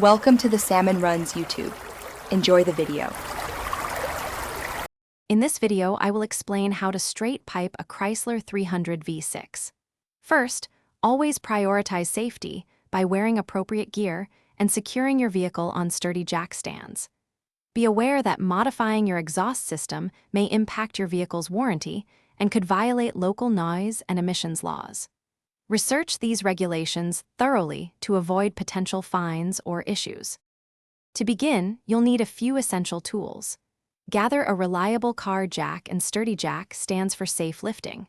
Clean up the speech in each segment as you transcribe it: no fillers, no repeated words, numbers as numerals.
Welcome to the Salmon Runs YouTube. Enjoy the video. In this video, I will explain how to straight pipe a Chrysler 300 V6. First, always prioritize safety by wearing appropriate gear and securing your vehicle on sturdy jack stands. Be aware that modifying your exhaust system may impact your vehicle's warranty and could violate local noise and emissions laws. Research these regulations thoroughly to avoid potential fines or issues. To begin, you'll need a few essential tools. Gather a reliable car jack and sturdy jack stands for safe lifting.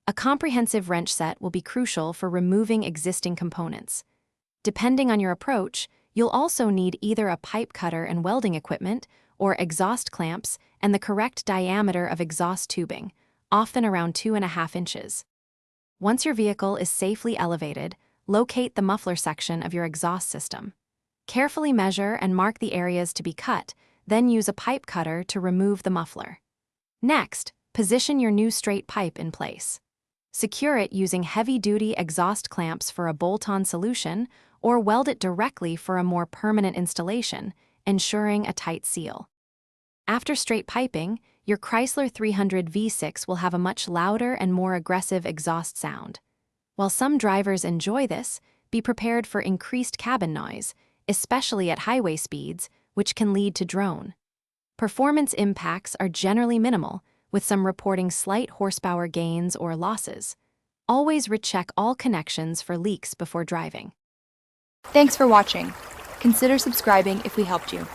A comprehensive wrench set will be crucial for removing existing components. Depending on your approach, you'll also need either a pipe cutter and welding equipment or exhaust clamps and the correct diameter of exhaust tubing, often around 2.5 inches. Once your vehicle is safely elevated, locate the muffler section of your exhaust system. Carefully measure and mark the areas to be cut, then use a pipe cutter to remove the muffler. Next, position your new straight pipe in place. Secure it using heavy-duty exhaust clamps for a bolt-on solution, or weld it directly for a more permanent installation, ensuring a tight seal. After straight piping, your Chrysler 300 V6 will have a much louder and more aggressive exhaust sound. While some drivers enjoy this, be prepared for increased cabin noise, especially at highway speeds, which can lead to drone. Performance impacts are generally minimal, with some reporting slight horsepower gains or losses. Always recheck all connections for leaks before driving. Thanks for watching. Consider subscribing if we helped you.